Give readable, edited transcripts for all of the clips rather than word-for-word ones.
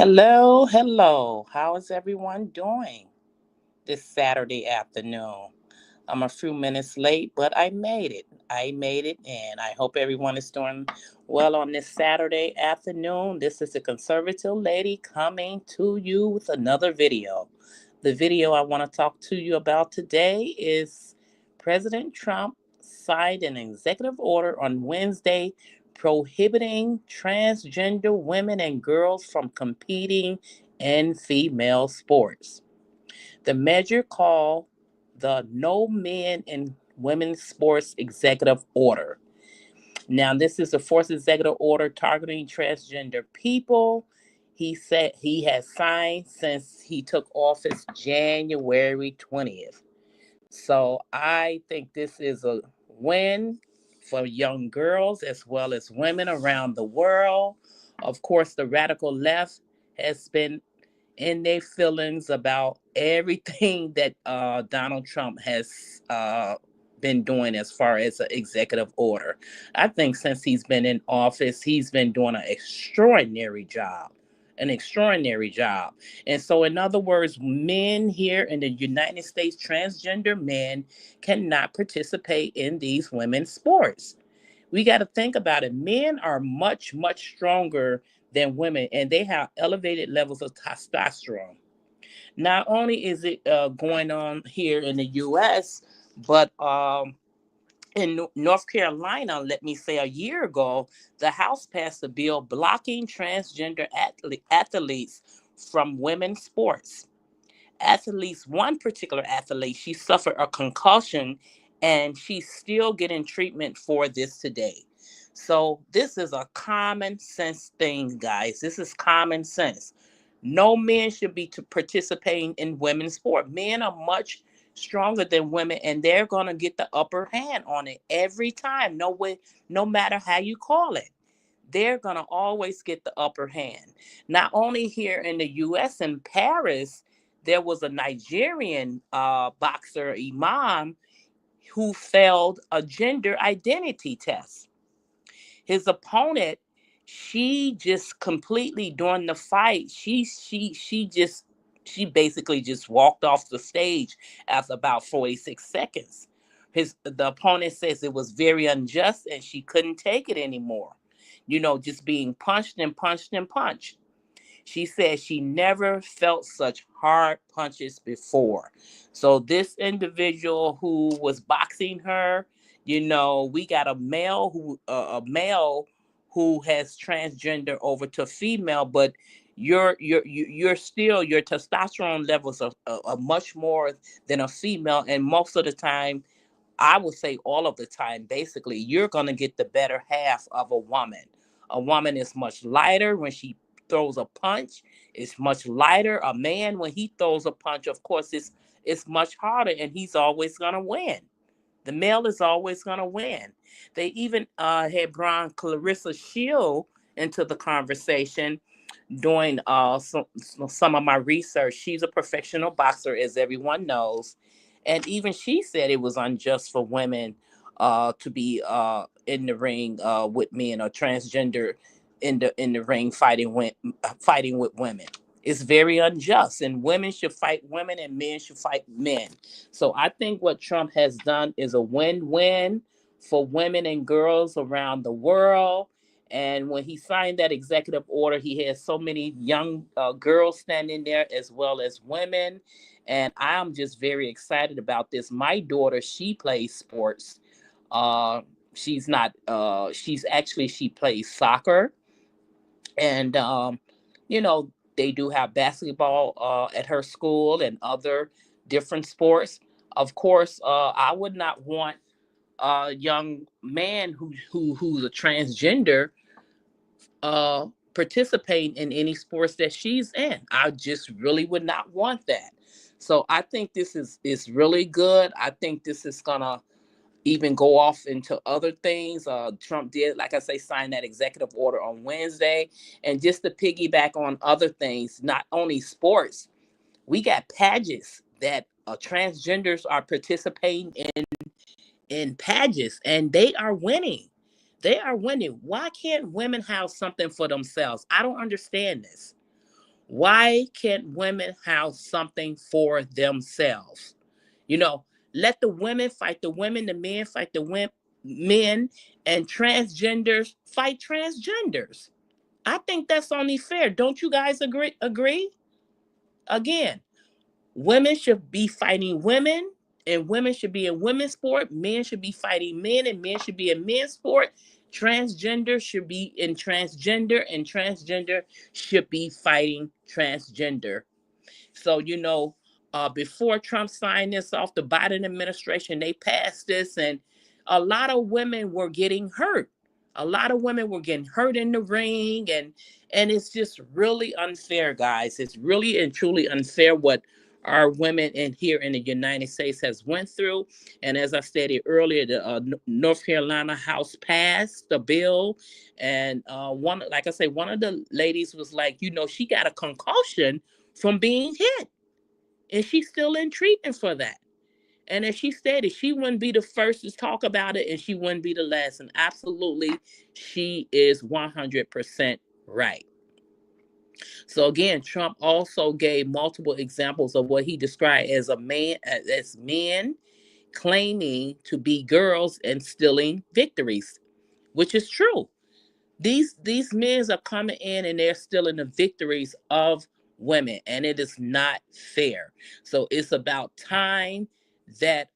Hello, hello. How is everyone doing this Saturday afternoon? I'm a few minutes late, but I made it. I made it, and I hope everyone is doing well on this Saturday afternoon. This is the conservative lady coming to you with another video. The video I want to talk to you about today is President Trump signed an executive order on Wednesday prohibiting transgender women and girls from competing in female sports. The measure called the No Men in Women's Sports Executive Order. Now, this is the fourth executive order targeting transgender people. He said he has signed since he took office January 20th. So I think this is a win for young girls as well as women around the world. Of course, the radical left has been in their feelings about everything that Donald Trump has been doing as far as an executive order. I think since he's been in office, he's been doing an extraordinary job. An extraordinary job. And so, in other words, men here in the United States, transgender men, cannot participate in these women's sports. We got to think about it. Men are much, much stronger than women, and they have elevated levels of testosterone. Not only is it going on here in the U.S., but in North Carolina, let me say a year ago, the House passed a bill blocking transgender athletes from women's sports. Athletes, one particular athlete, she suffered a concussion and she's still getting treatment for this today. So this is a common sense thing, guys. This is common sense. No men should be participating in women's sport. Men are much stronger than women, and they're gonna get the upper hand on it every time. No way, no matter how you call it, they're going to always get the upper hand. Not only here in the U.S., in Paris, there was a Nigerian boxer, Imam, who failed a gender identity test. His opponent, she just completely during the fight, she basically just walked off the stage after about 46 seconds. The opponent says it was very unjust and she couldn't take it anymore. Just being punched and punched and punched. She said she never felt such hard punches before. So this individual who was boxing her, we got a male who has transgender over to female, but you're still your testosterone levels are much more than a female, and most of the time, I would say all of the time, basically, you're going to get the better half of a woman. A woman is much lighter when she throws a punch. It's much lighter. A man, when he throws a punch, of course, it's much harder, and he's always going to win. The male is always going to win. They even had brought Clarissa Shield into the conversation doing some of my research. She's a professional boxer, as everyone knows. And even she said it was unjust for women to be in the ring with men, or transgender in the ring fighting with women. It's very unjust, and women should fight women, and men should fight men. So I think what Trump has done is a win-win for women and girls around the world. And when he signed that executive order, he had so many young girls standing there as well as women. And I'm just very excited about this. My daughter, she plays sports. Uh, she plays soccer. And, they do have basketball at her school and other different sports. Of course, I would not want a young man who's a transgender participating in any sports that she's in. I just really would not want that. So I think this is really good. I think this is gonna even go off into other things. Trump did, like I say, sign that executive order on Wednesday. And just to piggyback on other things, not only sports, we got pageants that transgenders are participating in pageants, and they are winning. They are winning. Why can't women have something for themselves? I don't understand this. Why can't women have something for themselves? You know, let the women fight the women, the men fight the men, and transgenders fight transgenders. I think that's only fair. Don't you guys agree? Again, women should be fighting women, and women should be in women's sport. Men should be fighting men, and men should be in men's sport. Transgender should be in transgender, and transgender should be fighting transgender. So, before Trump signed this off, the Biden administration, they passed this, and a lot of women were getting hurt. A lot of women were getting hurt in the ring, and it's just really unfair, guys. It's really and truly unfair what our women in here in the United States has went through. And as I stated earlier, the North Carolina House passed the bill, and like I say, one of the ladies was like, she got a concussion from being hit, and she's still in treatment for that. And as she stated, she wouldn't be the first to talk about it, and she wouldn't be the last. And absolutely, she is 100% right. So again, Trump also gave multiple examples of what he described as as men claiming to be girls and stealing victories, which is true. These men are coming in and they're stealing the victories of women, and it is not fair. So it's about time that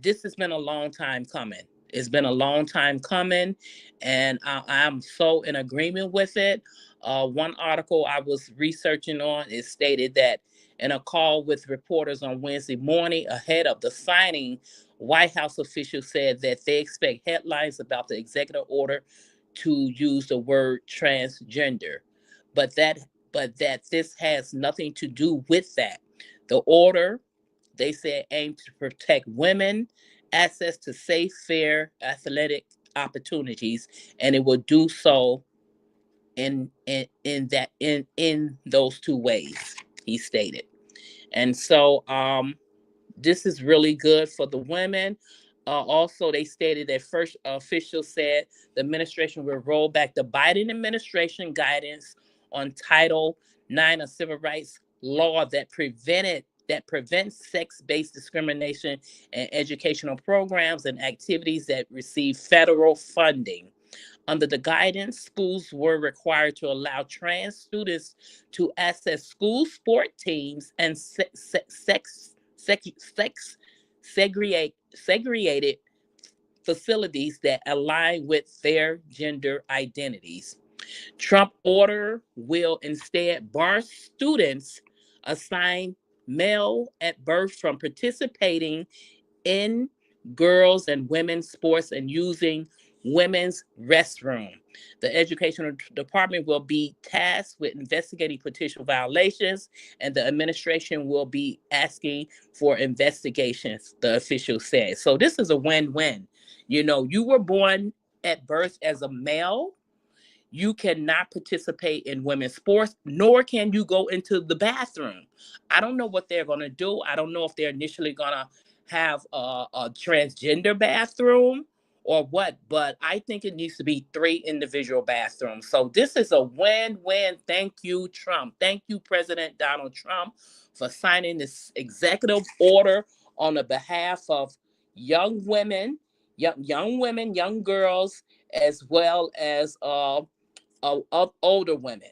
this has been a long time coming. It's been a long time coming, and I'm so in agreement with it. One article I was researching on, it stated that in a call with reporters on Wednesday morning ahead of the signing, White House officials said that they expect headlines about the executive order to use the word transgender, but that this has nothing to do with that. The order, they said, aimed to protect women access to safe, fair, athletic opportunities, and it will do so in those two ways, he stated. And so this is really good for the women. Also, they stated that first officials said the administration will roll back the Biden administration guidance on Title IX of civil rights law that prevents sex-based discrimination in educational programs and activities that receive federal funding. Under the guidance, schools were required to allow trans students to access school sport teams and sex segregated facilities that align with their gender identities. Trump order will instead bar students assigned male at birth from participating in girls and women's sports and using women's restroom. The educational department will be tasked with investigating potential violations, and the administration will be asking for investigations, the official said. So this is a win-win. You were born at birth as a male, you cannot participate in women's sports, nor can you go into the bathroom. I don't know what they're going to do. I don't know if they're initially going to have a transgender bathroom or what, but I think it needs to be 3 individual bathrooms. So this is a win-win. Thank you, Trump. Thank you, President Donald Trump, for signing this executive order on the behalf of young women, young girls, as well as of older women.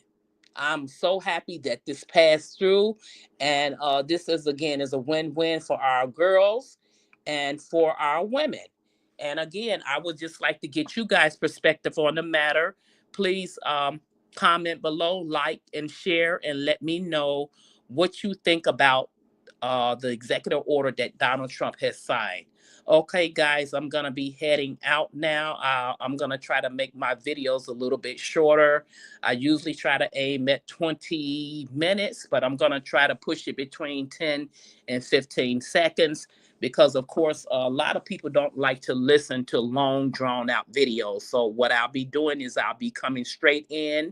I'm so happy that this passed through, and this is again is a win-win for our girls and for our women. And again, I would just like to get you guys' perspective on the matter. Please comment below, like and share, and let me know what you think about the executive order that Donald Trump has signed. Okay, guys, I'm going to be heading out now. I'm going to try to make my videos a little bit shorter. I usually try to aim at 20 minutes, but I'm going to try to push it between 10 and 15 seconds because, of course, a lot of people don't like to listen to long, drawn-out videos. So what I'll be doing is I'll be coming straight in,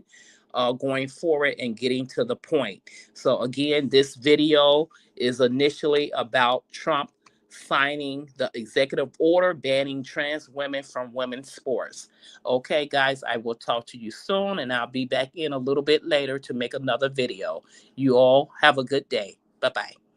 going forward and getting to the point. So again, this video is initially about Trump signing the executive order banning trans women from women's sports. Okay, guys, I will talk to you soon, and I'll be back in a little bit later to make another video. You all have a good day. Bye bye.